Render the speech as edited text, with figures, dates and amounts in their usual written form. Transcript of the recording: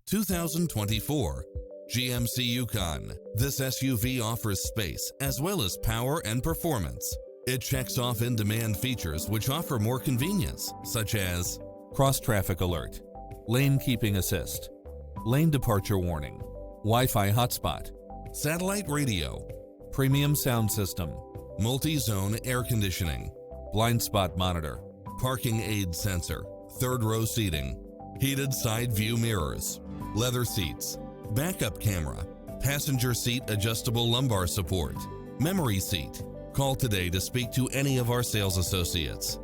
2024 GMC Yukon. This SUV offers space as well as power and performance. It checks off in-demand features which offer more convenience, such as cross-traffic alert, lane keeping assist, lane departure warning, Wi-Fi hotspot, satellite radio, premium sound system, multi-zone air conditioning, blind spot monitor, parking aid sensor, third row seating, heated side view mirrors, leather seats, backup camera, passenger seat adjustable lumbar support, memory seat. Call today to speak to any of our sales associates.